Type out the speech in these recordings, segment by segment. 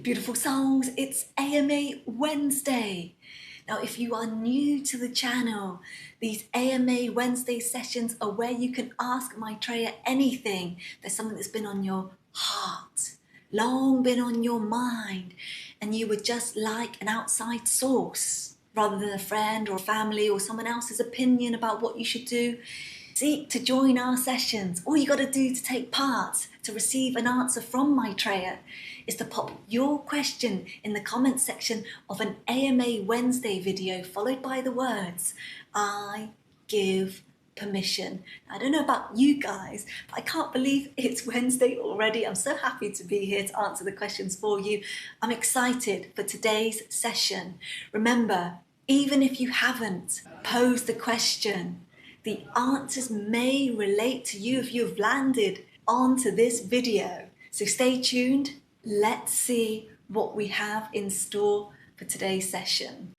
Beautiful souls, it's AMA Wednesday. Now, if you are new to the channel, these AMA Wednesday sessions are where you can ask Maitreya anything. There's something that's been on your heart, long been on your mind, and you would just like an outside source rather than a friend or family or someone else's opinion about what you should do. Seek to join our sessions. All you got to do to take part, to receive an answer from Maitreya, is to pop your question in the comment section of an AMA Wednesday video, followed by the words, "I give permission." I don't know about you guys, but I can't believe it's Wednesday already. I'm so happy to be here to answer the questions for you. I'm excited for today's session. Remember, even if you haven't posed the question, the answers may relate to you if you've landed onto this video. So stay tuned. Let's see what we have in store for today's session.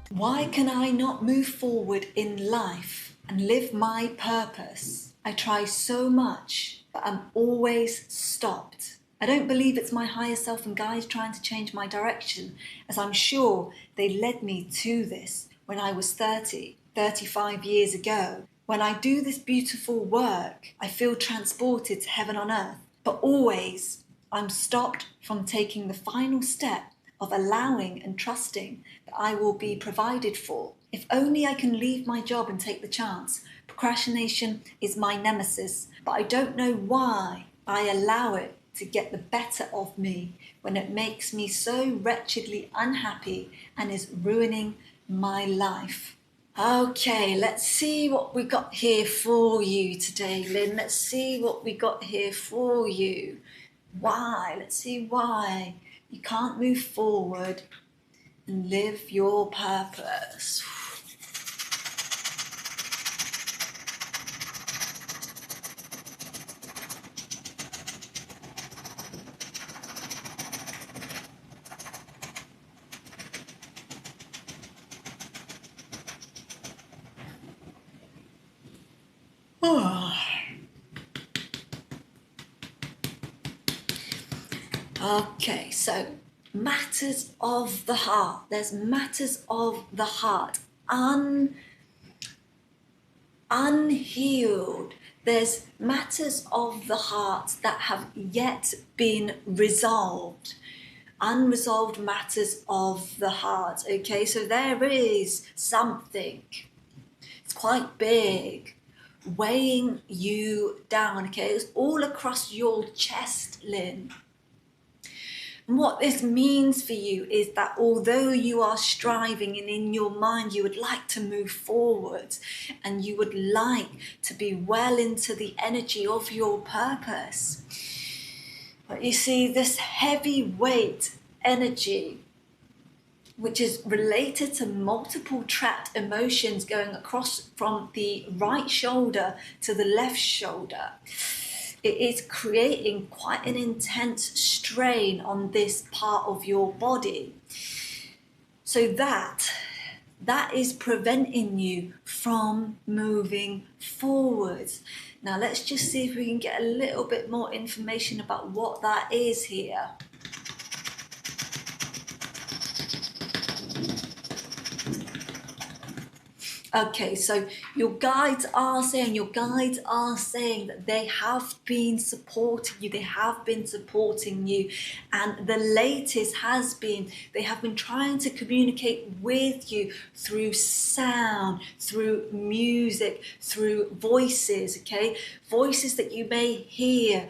Why can I not move forward in life and live my purpose? I try so much, but I'm always stopped. I don't believe it's my higher self and guides trying to change my direction, as I'm sure they led me to this when I was 35 years ago. When I do this beautiful work, I feel transported to heaven on earth, but always I'm stopped from taking the final step of allowing and trusting that I will be provided for. If only I can leave my job and take the chance. Procrastination is my nemesis, but I don't know why I allow it to get the better of me when it makes me so wretchedly unhappy and is ruining my life. Okay, let's see what we got here for you today, Lynn. Let's see what we got here for you. Why? Let's see why you can't move forward and live your purpose. Okay, so matters of the heart. There's matters of the heart, unhealed. There's matters of the heart that have yet been resolved. Unresolved matters of the heart. Okay, so there is something. It's quite big, weighing you down. Okay, it's all across your chest, Lynn. And what this means for you is that although you are striving and in your mind you would like to move forward and you would like to be well into the energy of your purpose, but you see this heavy weight energy, which is related to multiple trapped emotions going across from the right shoulder to the left shoulder. It is creating quite an intense strain on this part of your body. So that is preventing you from moving forwards. Now let's just see if we can get a little bit more information about what that is here. Okay, so your guides are saying that they have been supporting you, and the latest has been they have been trying to communicate with you through sound, through music, through voices, okay? Voices that you may hear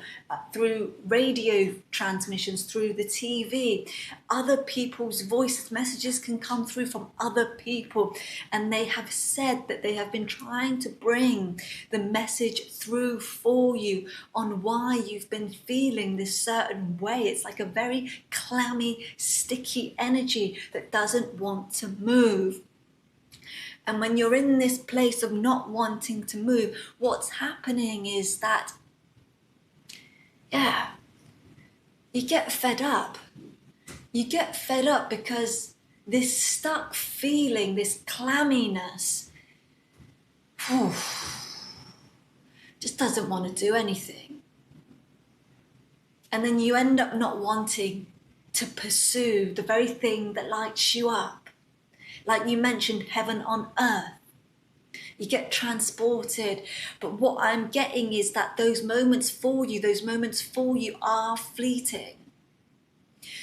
through radio transmissions, through the TV. Other people's voices, messages can come through from other people, and they have said that they have been trying to bring the message through for you on why you've been feeling this certain way. It's like a very clammy, sticky energy that doesn't want to move. And when you're in this place of not wanting to move, what's happening is that, you get fed up. You get fed up because this stuck feeling, this clamminess, just doesn't want to do anything. And then you end up not wanting to pursue the very thing that lights you up. Like you mentioned, heaven on earth. You get transported. But what I'm getting is that those moments for you are fleeting.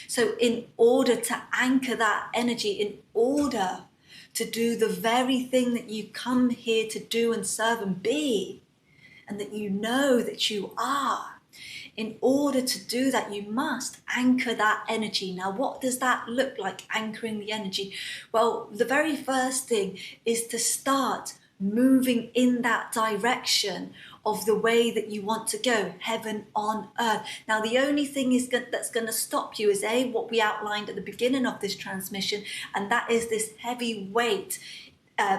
So in order to anchor that energy, in order to do the very thing that you come here to do and serve and be, and that you know that you are, in order to do that, you must anchor that energy. Now, what does that look like, anchoring the energy? Well, the very first thing is to start moving in that direction of the way that you want to go, heaven on earth. Now, the only thing that's going to stop you is what we outlined at the beginning of this transmission, and that is this heavy weight,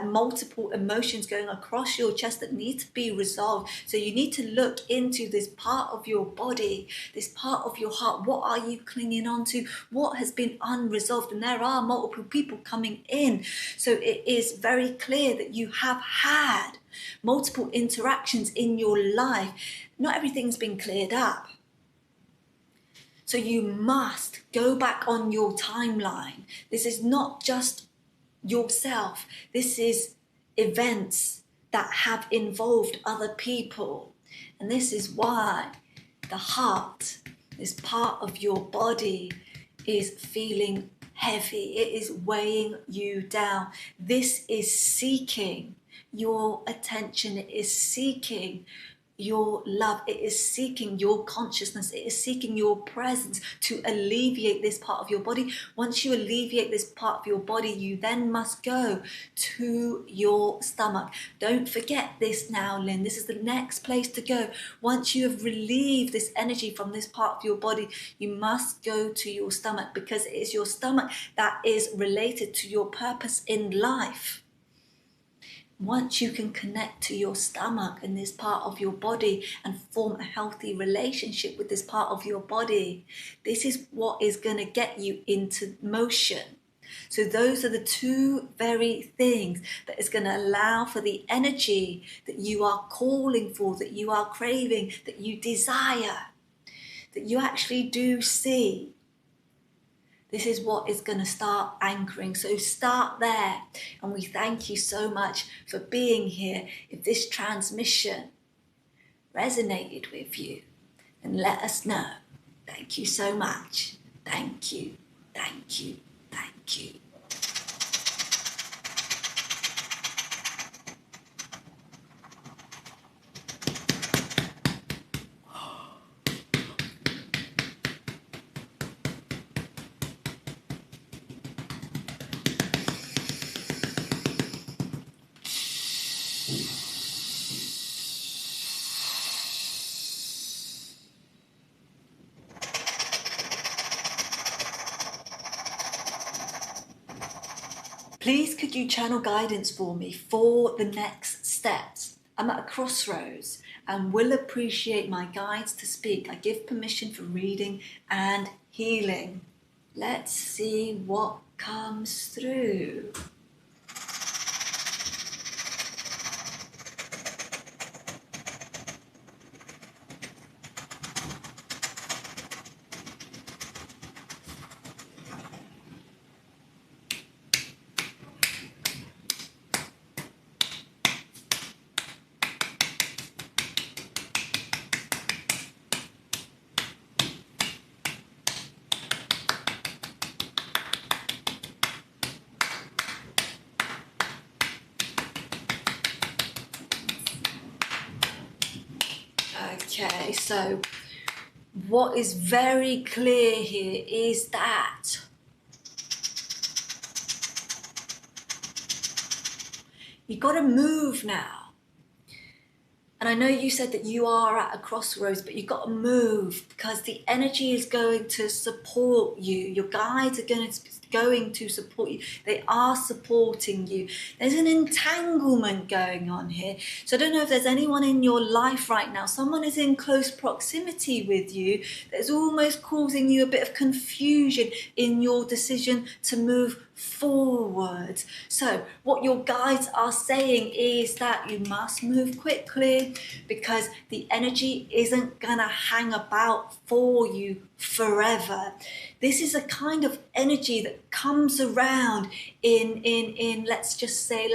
multiple emotions going across your chest that need to be resolved. So you need to look into this part of your body, this part of your heart. What are you clinging on to? What has been unresolved? And there are multiple people coming in. So it is very clear that you have had multiple interactions in your life. Not everything's been cleared up. So you must go back on your timeline. This is not just yourself. This is events that have involved other people. And this is why the heart, this part of your body, is feeling heavy. It is weighing you down. This is seeking your attention. It is seeking your love. It is seeking your consciousness. It is seeking your presence to alleviate this part of your body. Once you alleviate this part of your body, you then must go to your stomach. Don't forget this now, Lynn. This is the next place to go. Once you have relieved this energy from this part of your body, you must go to your stomach, because it is your stomach that is related to your purpose in life. Once you can connect to your stomach and this part of your body and form a healthy relationship with this part of your body, this is what is going to get you into motion. So those are the two very things that is going to allow for the energy that you are calling for, that you are craving, that you desire, that you actually do see. This is what is going to start anchoring. So start there. And we thank you so much for being here. If this transmission resonated with you, then let us know. Thank you so much. Thank you. Thank you. Thank you. Please could you channel guidance for me for the next steps? I'm at a crossroads and will appreciate my guides to speak. I give permission for reading and healing. Let's see what comes through. Okay, so what is very clear here is that you've got to move now. And I know you said that you are at a crossroads, but you've got to move because the energy is going to support you. Your guides are going to going to support you. They are supporting you. There's an entanglement going on here. So I don't know if there's anyone in your life right now, someone is in close proximity with you that's almost causing you a bit of confusion in your decision to move forward. So what your guides are saying is that you must move quickly, because the energy isn't gonna hang about for you forever. This is a kind of energy that comes around in let's just say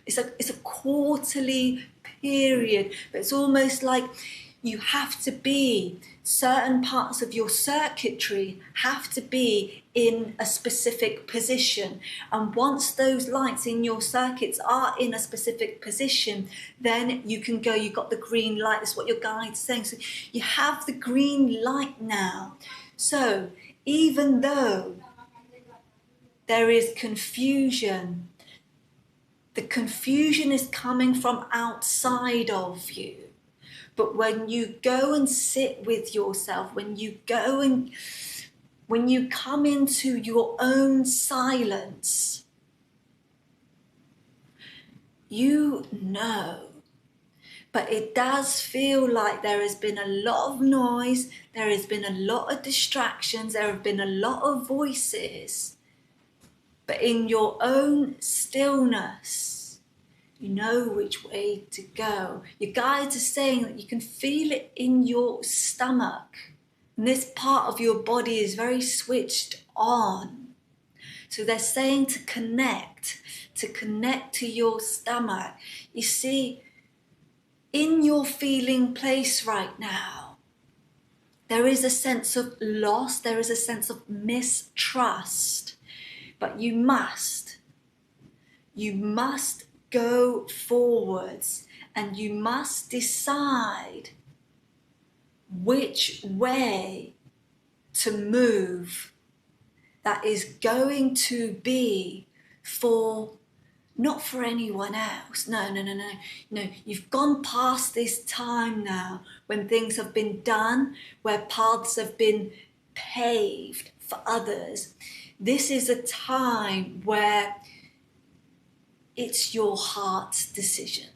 it's a quarterly period, but it's almost like you have to be, certain parts of your circuitry have to be in a specific position. And once those lights in your circuits are in a specific position, then you can go, you've got the green light. That's what your guide's saying. So you have the green light now. So even though there is confusion, the confusion is coming from outside of you. But when you go and sit with yourself, when you come into your own silence, you know. But it does feel like there has been a lot of noise, there has been a lot of distractions, there have been a lot of voices. But in your own stillness, you know which way to go. Your guides are saying that you can feel it in your stomach. And this part of your body is very switched on. So they're saying to connect to your stomach. You see, in your feeling place right now, there is a sense of loss, there is a sense of mistrust. But you must go forwards, and you must decide which way to move that is going to be for, not for anyone else. No, you've gone past this time now when things have been done, where paths have been paved for others. This is a time where it's your heart's decision.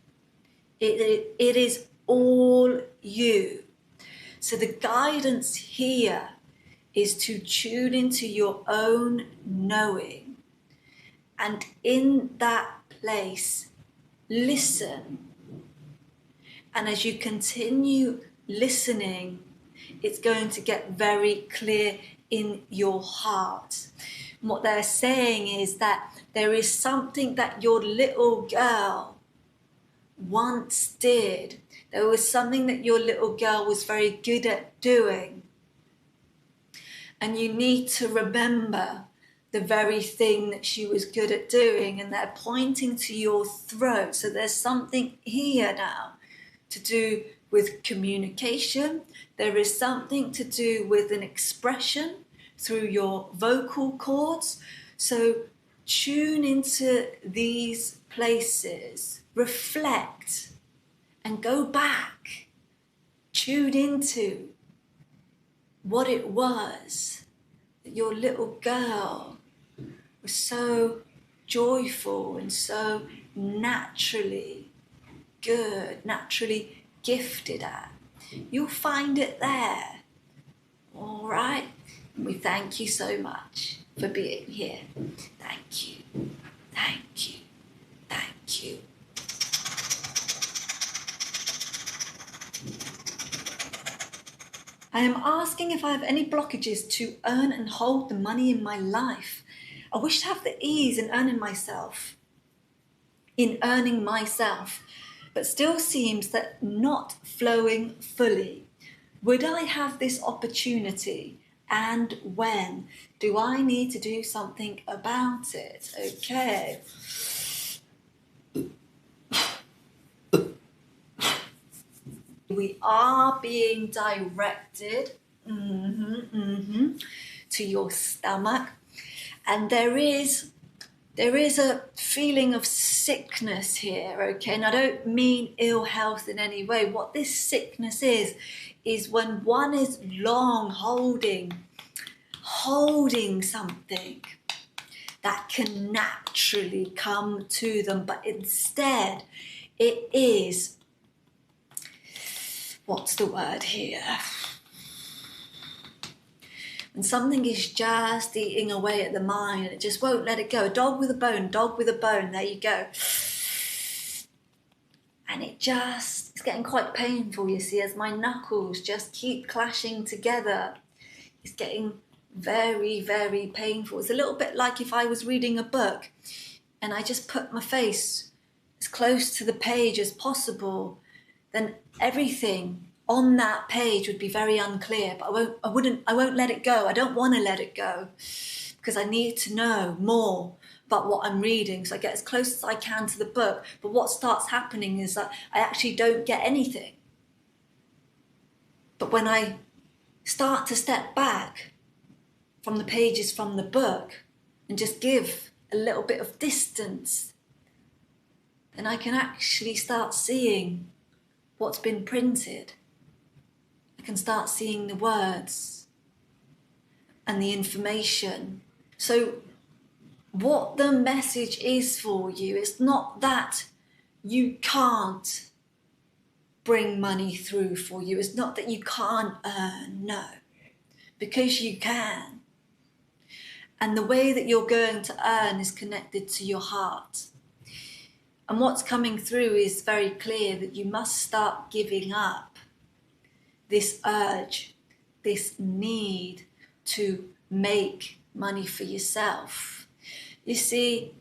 It is all you. So the guidance here is to tune into your own knowing. And in that place, listen. And as you continue listening, it's going to get very clear in your heart. And what they're saying is that there is something that your little girl once did. There was something that your little girl was very good at doing. And you need to remember the very thing that she was good at doing. And they're pointing to your throat. So there's something here now to do with communication. There is something to do with an expression through your vocal cords. So tune into these places, reflect, and go back. Tune into what it was that your little girl was so joyful and so naturally good, naturally gifted at. You'll find it there. All right? We thank you so much for being here. Thank you. Thank you. Thank you. I am asking if I have any blockages to earn and hold the money in my life. I wish to have the ease in earning myself, but still seems that not flowing fully. Would I have this opportunity? And when? Do I need to do something about it? Okay. We are being directed to your stomach, and there is a feeling of sickness here, okay? And I don't mean ill health in any way. What this sickness is when one is long holding holding something that can naturally come to them, but instead it is, what's the word here? And something is just eating away at the mind and it just won't let it go. A dog with a bone, there you go. And it's getting quite painful, you see, as my knuckles just keep clashing together. It's getting very, very painful. It's a little bit like if I was reading a book and I just put my face as close to the page as possible, then everything on that page would be very unclear, but I won't let it go. I don't want to let it go because I need to know more about what I'm reading. So I get as close as I can to the book. But what starts happening is that I actually don't get anything. But when I start to step back from the pages from the book and just give a little bit of distance, then I can actually start seeing what's been printed. I can start seeing the words and the information. So what the message is for you is not that you can't bring money through for you. It's not that you can't earn, no, because you can. And the way that you're going to earn is connected to your heart. And what's coming through is very clear that you must start giving up this urge, this need to make money for yourself. You see,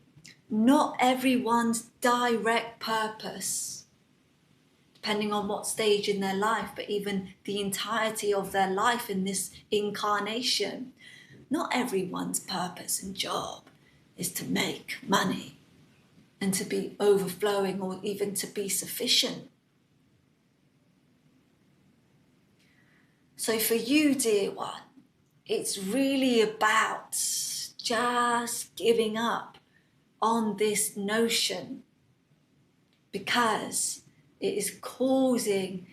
not everyone's direct purpose, depending on what stage in their life, but even the entirety of their life in this incarnation, not everyone's purpose and job is to make money and to be overflowing or even to be sufficient. So for you, dear one, it's really about just giving up on this notion, because it is causing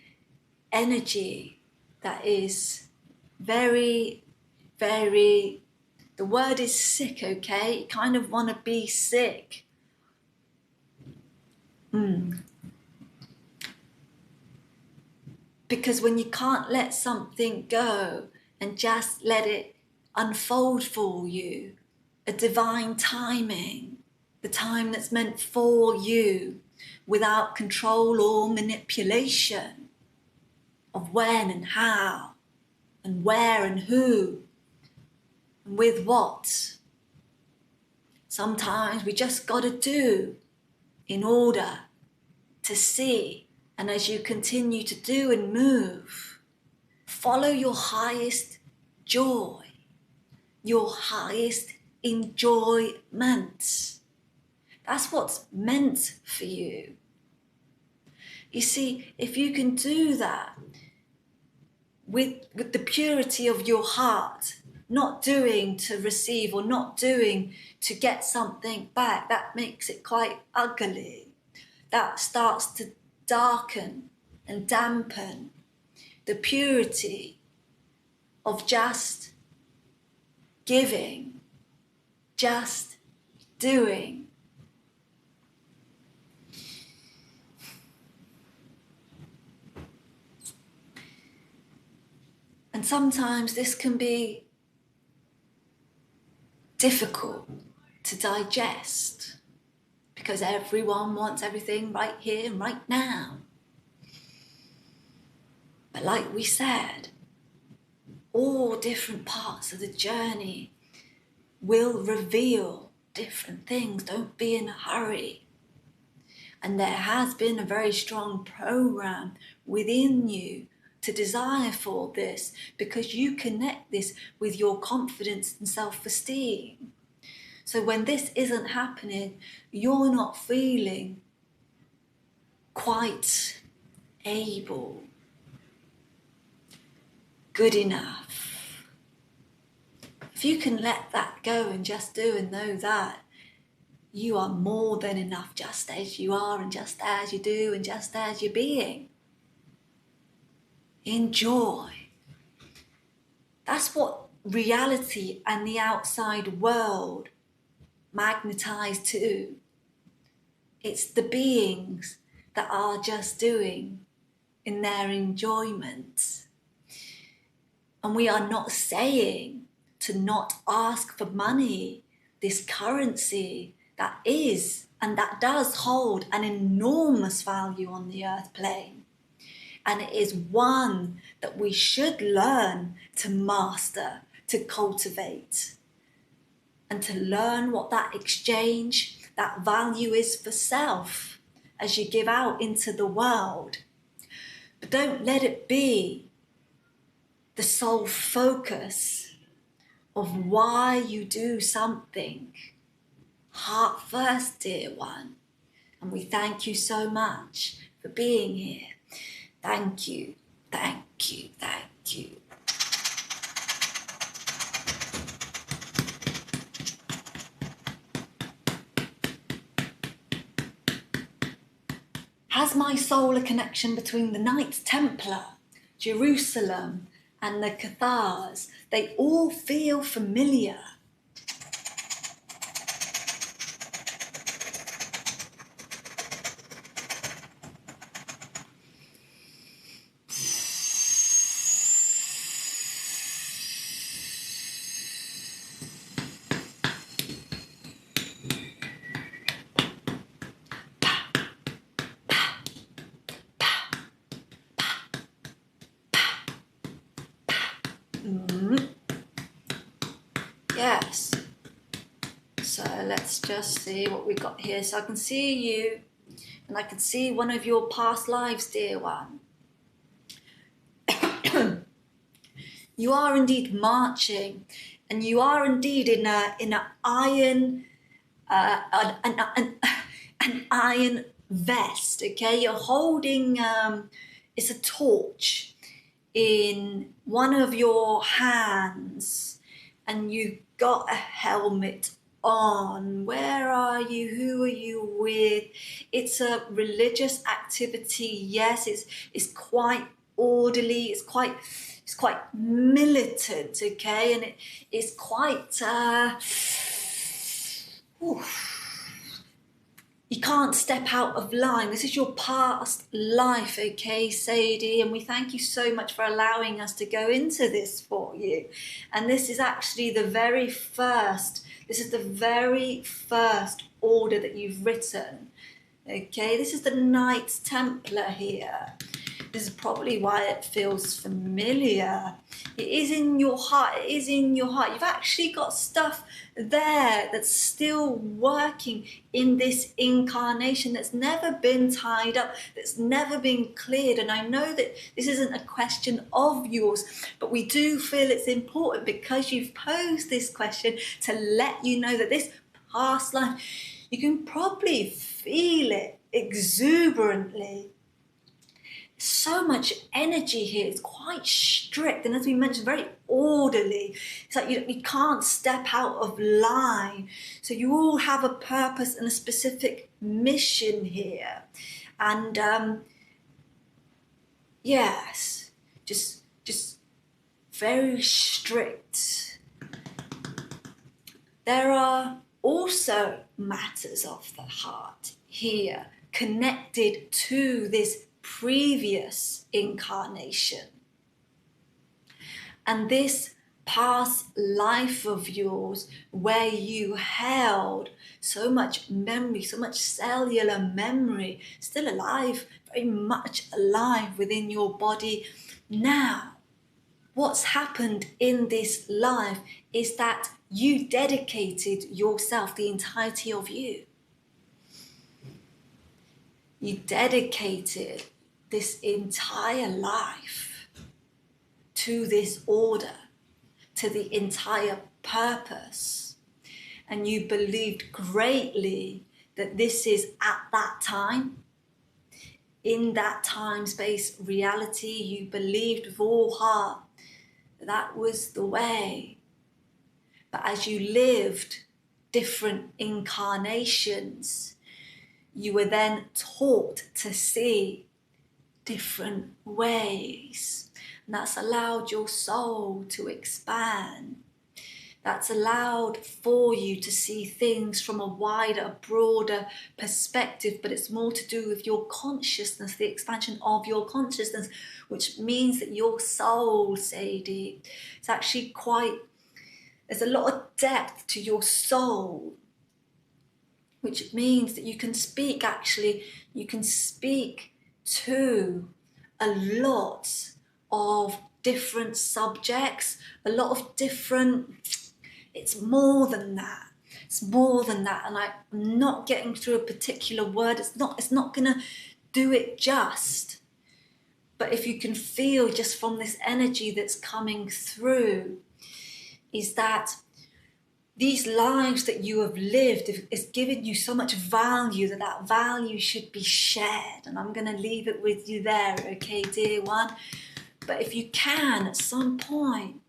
energy that is very, very, the word is sick, okay? You kind of want to be sick. Because when you can't let something go and just let it unfold for you, a divine timing, the time that's meant for you, without control or manipulation of when and how and where and who and with what. Sometimes we just got to do in order to see. And as you continue to do and move, follow your highest joy, your highest enjoyment. That's what's meant for you. You see, if you can do that with the purity of your heart, not doing to receive or not doing to get something back, that makes it quite ugly. That starts to darken and dampen the purity of just giving, just doing. And sometimes this can be difficult to digest because everyone wants everything right here and right now. But like we said, all different parts of the journey will reveal different things. Don't be in a hurry. And there has been a very strong program within you to desire for this, because you connect this with your confidence and self-esteem. So when this isn't happening, you're not feeling quite able, good enough. If you can let that go and just do and know that you are more than enough just as you are and just as you do and just as you're being. Enjoy. That's what reality and the outside world magnetize too. It's the beings that are just doing in their enjoyment. And we are not saying to not ask for money, this currency that is and that does hold an enormous value on the earth plane. And it is one that we should learn to master, to cultivate, and to learn what that exchange, that value is for self as you give out into the world. But don't let it be the sole focus of why you do something. Heart first, dear one. And we thank you so much for being here. Thank you, thank you, thank you. Has my soul a connection between the Knights Templar, Jerusalem, and the Cathars? They all feel familiar. Yes. So let's just see what we got here. So I can see you, and I can see one of your past lives, dear one. You are indeed marching, and you are indeed in an iron an iron vest. Okay, you're holding it's a torch in one of your hands, and you got a helmet on. Where are you? Who are you with? It's a religious activity. Yes, it's quite orderly. It's quite militant. Okay, and it's quite. You can't step out of line. This is your past life, okay, Sadie? And we thank you so much for allowing us to go into this for you. And this is actually the very first order that you've written, okay? This is the Knights Templar here. This is probably why it feels familiar. It is in your heart. It is in your heart. You've actually got stuff there that's still working in this incarnation, that's never been tied up, that's never been cleared. And I know that this isn't a question of yours, but we do feel it's important because you've posed this question to let you know that this past life, you can probably feel it exuberantly. So much energy here. It's quite strict, and as we mentioned, very orderly. It's like you can't step out of line. So you all have a purpose and a specific mission here. And yes, just very strict. There are also matters of the heart here connected to this previous incarnation. And this past life of yours, where you held so much memory, so much cellular memory, still alive, very much alive within your body now. What's happened in this life is that you dedicated yourself, the entirety of you. You dedicated this entire life to this order, to the entire purpose. And you believed greatly that this is at that time, in that time, space, reality. You believed with all heart that was the way. But as you lived different incarnations, you were then taught to see different ways. And that's allowed your soul to expand. That's allowed for you to see things from a wider, broader perspective, but it's more to do with your consciousness, the expansion of your consciousness, which means that your soul, Sadie, it's actually there's a lot of depth to your soul, which means that you can speak to a lot of different subjects, a lot of different, it's more than that. It's more than that. And I'm not getting through a particular word. It's not going to do it just. But if you can feel just from this energy that's coming through, is that these lives that you have lived is giving you so much value that value should be shared. And I'm going to leave it with you there, okay, dear one? But if you can, at some point,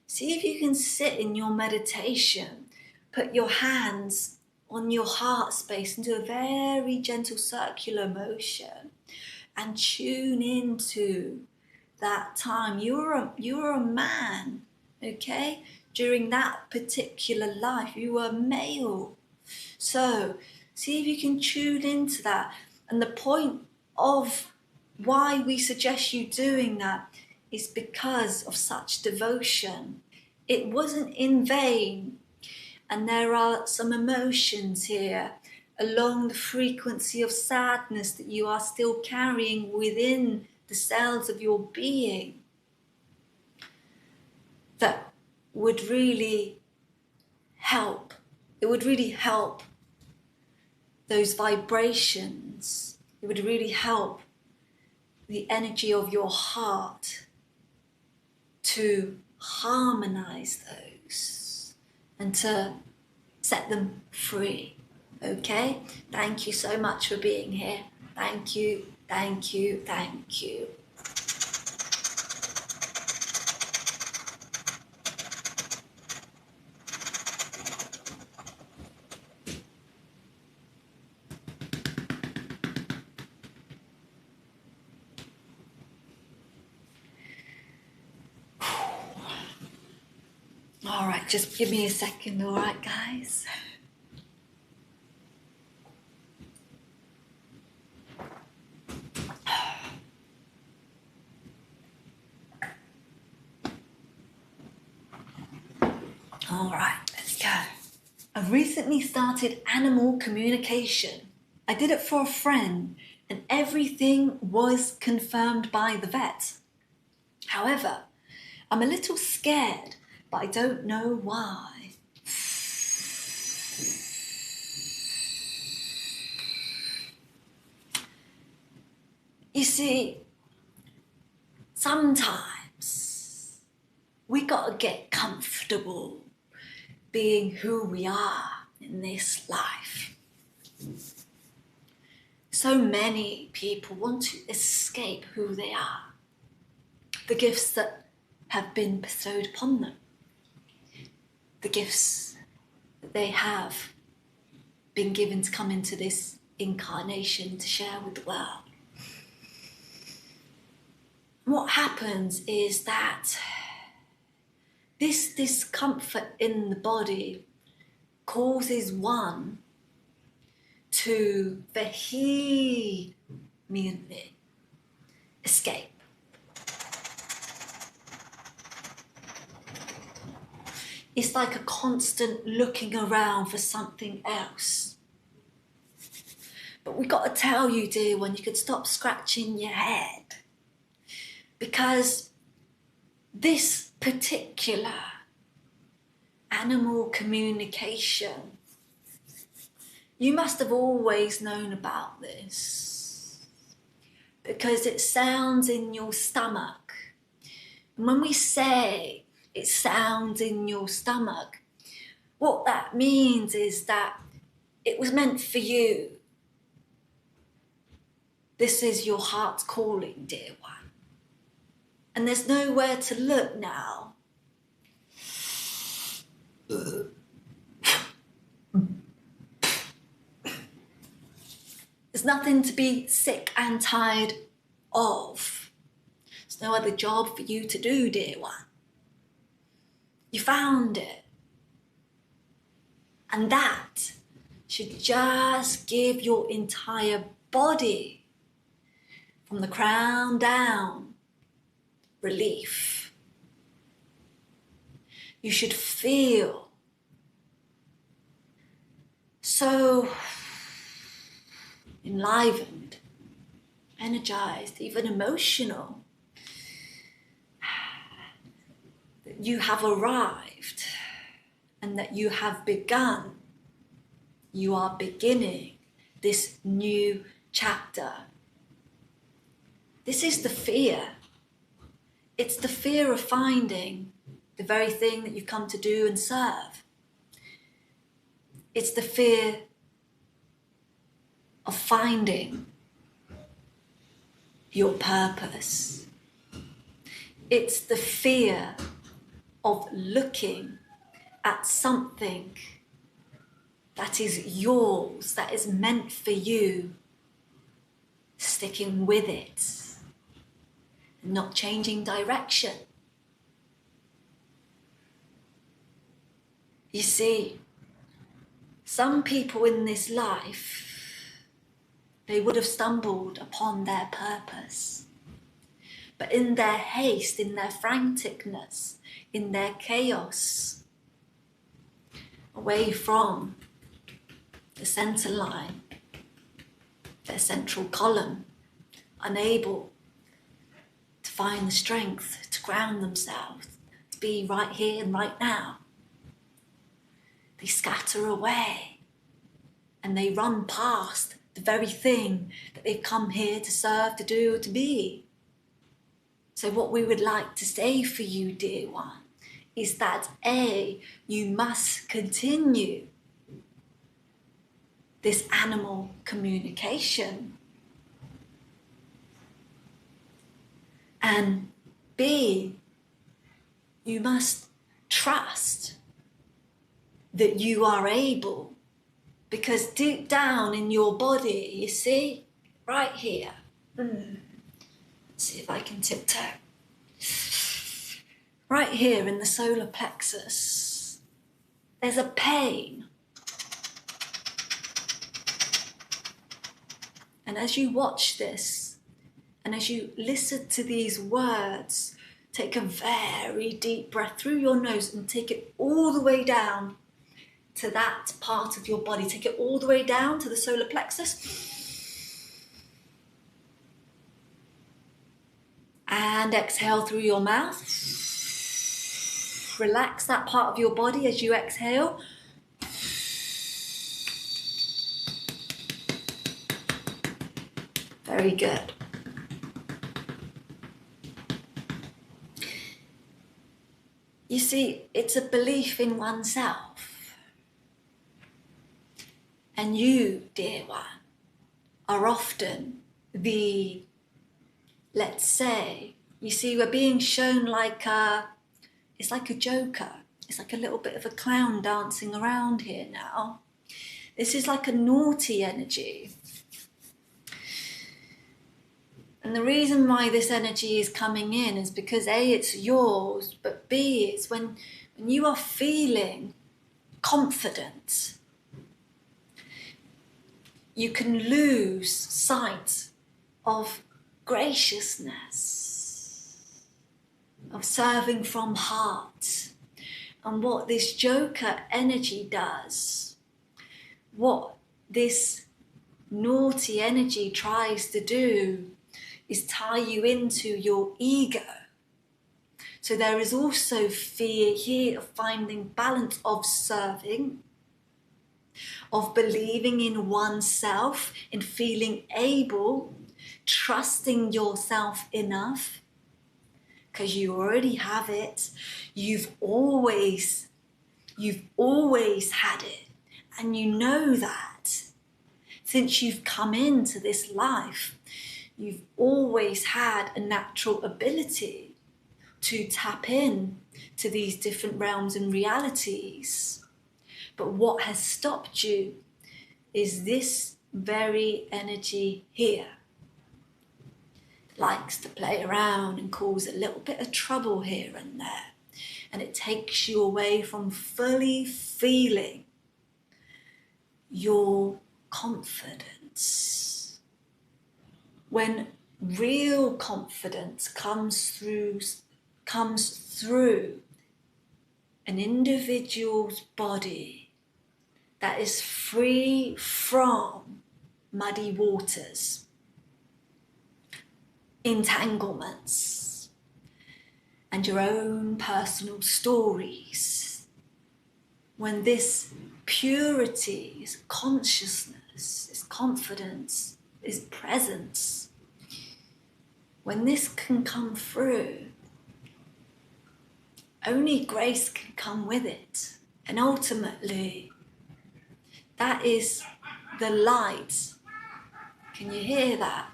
see if you can sit in your meditation, put your hands on your heart space and do a very gentle circular motion and tune into that time. You're a man, okay? During that particular life, you were male. So see if you can tune into that. And the point of why we suggest you doing that is because of such devotion. It wasn't in vain. And there are some emotions here along the frequency of sadness that you are still carrying within the cells of your being that would really help. It would really help those vibrations. It would really help the energy of your heart to harmonize those and to set them free. Okay? Thank you so much for being here. Thank you, thank you, thank you. All right, just give me a second, all right, guys? All right, let's go. I've recently started animal communication. I did it for a friend and everything was confirmed by the vet. However, I'm a little scared, but I don't know why. You see, sometimes we gotta get comfortable being who we are in this life. So many people want to escape who they are, the gifts that have been bestowed upon them, the gifts that they have been given to come into this incarnation to share with the world. What happens is that this discomfort in the body causes one to vehemently escape. It's like a constant looking around for something else. But we got to tell you, dear one, you could stop scratching your head. Because this particular animal communication, you must have always known about this. Because it sounds in your stomach. And when we say it sounds in your stomach, what that means is that it was meant for you. This is your heart's calling, dear one. And there's nowhere to look now. There's nothing to be sick and tired of. There's no other job for you to do, dear one. You found it. And that should just give your entire body, from the crown down, relief. You should feel so enlivened, energized, even emotional, that you have arrived and that you have begun. You are beginning this new chapter. This is the fear. It's the fear of finding the very thing that you've come to do and serve. It's the fear of finding your purpose. It's the fear of looking at something that is yours, that is meant for you, sticking with it, not changing direction. You see, some people in this life, they would have stumbled upon their purpose. But in their haste, in their franticness, in their chaos, away from the center line, their central column, unable to find the strength to ground themselves, to be right here and right now, they scatter away and they run past the very thing that they've come here to serve, to do, to be. So what we would like to say for you, dear one, is that A, you must continue this animal communication. And B, you must trust that you are able, because deep down in your body, you see, right here, let's see if I can tiptoe, right here in the solar plexus, there's a pain. And as you watch this, and as you listen to these words, take a very deep breath through your nose and take it all the way down to that part of your body. Take it all the way down to the solar plexus. And exhale through your mouth. Relax that part of your body as you exhale. Very good. You see, it's a belief in oneself. And you, dear one, are often the, let's say, you see, we're being shown it's like a joker. It's like a little bit of a clown dancing around here now. This is like a naughty energy. And the reason why this energy is coming in is because A, it's yours, but B, it's when you are feeling confident, you can lose sight of graciousness, of serving from heart. And what this joker energy does, what this naughty energy tries to do, is tie you into your ego. So there is also fear here of finding balance, of serving, of believing in oneself, in feeling able, trusting yourself enough, because you already have it. You've always had it, and you know that. Since you've come into this life, you've always had a natural ability to tap in to these different realms and realities. But what has stopped you is this very energy here. likes to play around and cause a little bit of trouble here and there. And it takes you away from fully feeling your confidence. When real confidence comes through an individual's body that is free from muddy waters, entanglements, and your own personal stories. When this purity is consciousness, is confidence, is presence, when this can come through, only grace can come with it. And ultimately, that is the light. Can you hear that?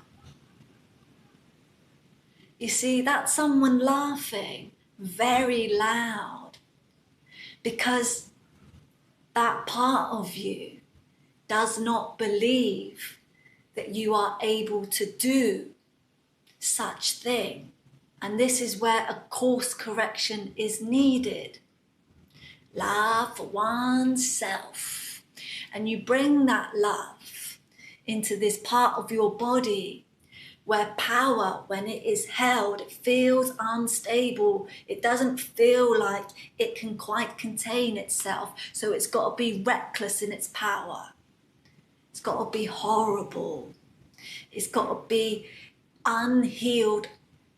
You see, that's someone laughing very loud because that part of you does not believe that you are able to do such thing. And this is where a course correction is needed. Love for oneself. And you bring that love into this part of your body where power, when it is held, it feels unstable. It doesn't feel like it can quite contain itself. So it's got to be reckless in its power. It's got to be horrible. It's got to be unhealed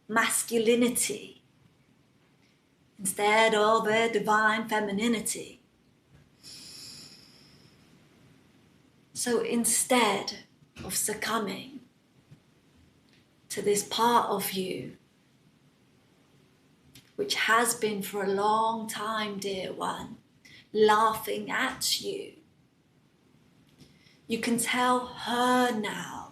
masculinity instead of a divine femininity. So instead of succumbing to this part of you, which has been for a long time, dear one, laughing at you, you can tell her now.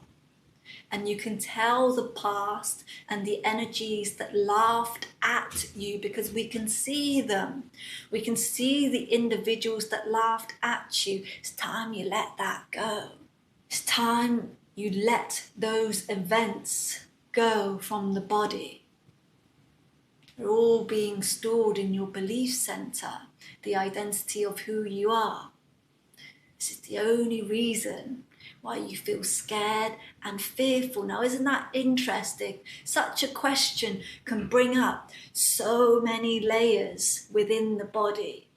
And you can tell the past and the energies that laughed at you, because we can see them. We can see the individuals that laughed at you. It's time you let that go. It's time you let those events go from the body. They're all being stored in your belief center, the identity of who you are. This is the only reason why you feel scared and fearful. Now, isn't that interesting? Such a question can bring up so many layers within the body.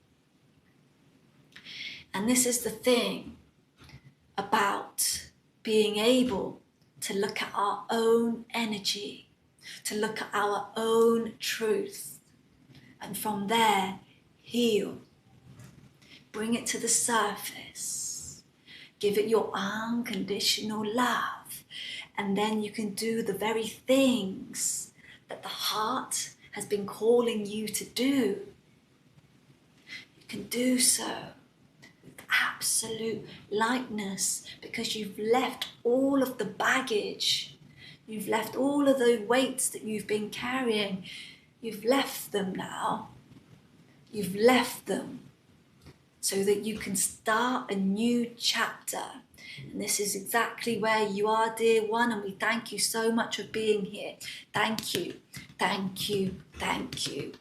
And this is the thing about being able to look at our own energy, to look at our own truth, and from there, heal. Bring it to the surface. Give it your unconditional love. And then you can do the very things that the heart has been calling you to do. You can do so with absolute lightness because you've left all of the baggage. You've left all of the weights that you've been carrying. You've left them now. You've left them so that you can start a new chapter. And this is exactly where you are, dear one, and we thank you so much for being here. Thank you, thank you, thank you.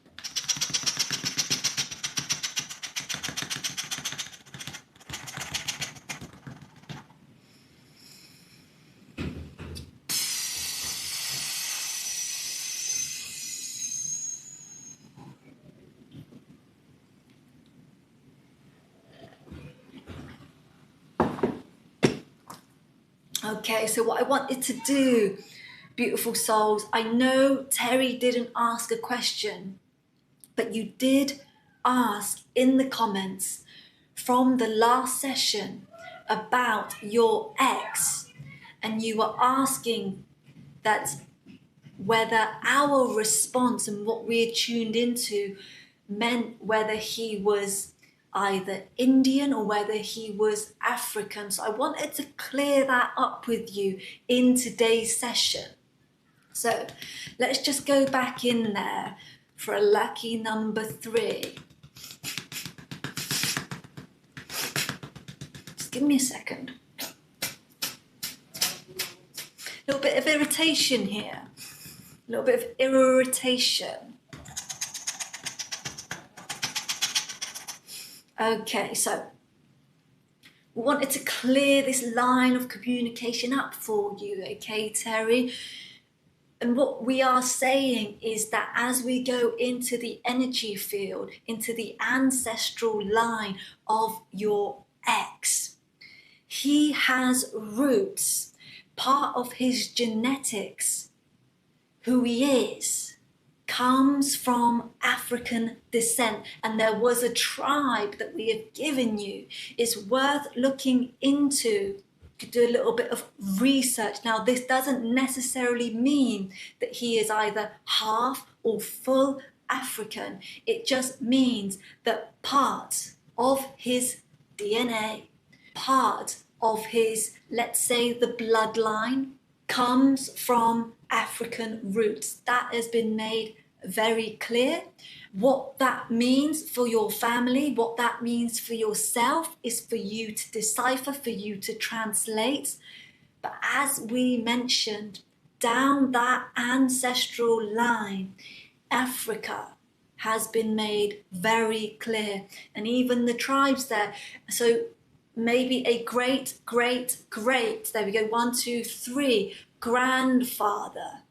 Okay, so what I wanted to do, beautiful souls, I know Terry didn't ask a question, but you did ask in the comments from the last session about your ex, and you were asking that whether our response and what we had tuned into meant whether he was either Indian or whether he was African. So I wanted to clear that up with you in today's session. So let's just go back in there for a lucky number 3. Just give me a second. A little bit of irritation here. A little bit of irritation. Okay, so we wanted to clear this line of communication up for you, okay, Terry? And what we are saying is that as we go into the energy field, into the ancestral line of your ex, he has roots, part of his genetics, who he is, comes from African descent, and there was a tribe that we have given you. It's worth looking into. To do a little bit of research. Now, this doesn't necessarily mean that he is either half or full African. It just means that part of his DNA, part of his, let's say, the bloodline, comes from African roots. That has been made very clear. What that means for your family, what that means for yourself, is for you to decipher, for you to translate. But as we mentioned, down that ancestral line, Africa has been made very clear, and even the tribes there. So maybe a great, there we go, 1, 2, 3, grandfather.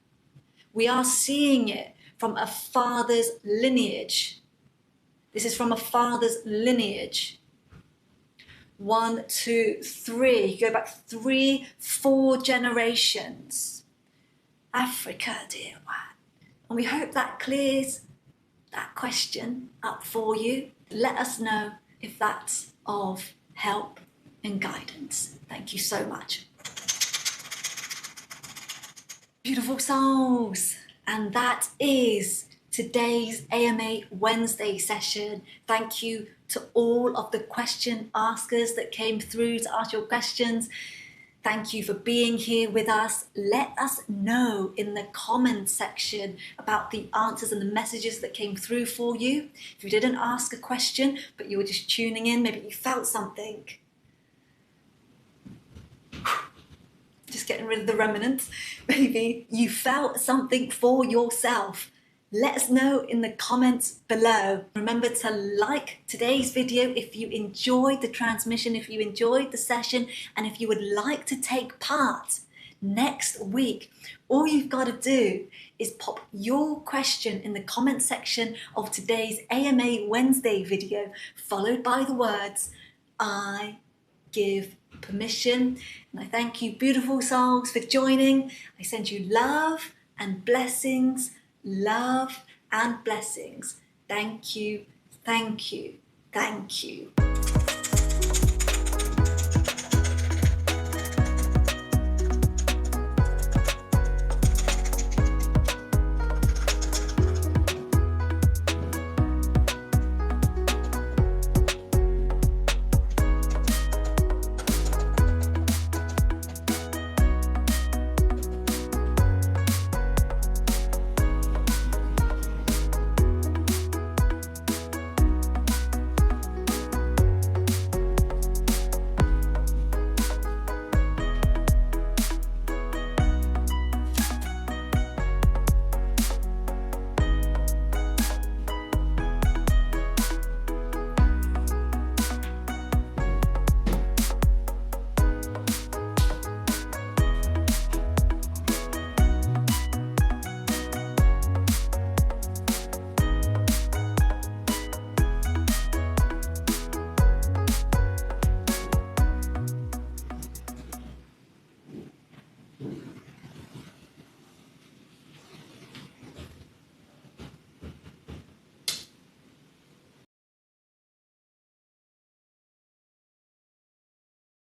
We are seeing it from a father's lineage. This is from a father's lineage. 1, 2, 3. You go back 3, 4 generations. Africa, dear one. And we hope that clears that question up for you. Let us know if that's of help and guidance. Thank you so much. Beautiful souls. And that is today's AMA Wednesday session. Thank you to all of the question askers that came through to ask your questions. Thank you for being here with us. Let us know in the comments section about the answers and the messages that came through for you. If you didn't ask a question, but you were just tuning in, maybe you felt something. Just getting rid of the remnants. Maybe you felt something for yourself. Let us know in the comments below. Remember to like today's video if you enjoyed the transmission, if you enjoyed the session, and if you would like to take part next week. All you've got to do is pop your question in the comment section of today's AMA Wednesday video, followed by the words, "I give permission." And I thank you, beautiful souls, for joining. I send you love and blessings, love and blessings. Thank you, thank you, thank you.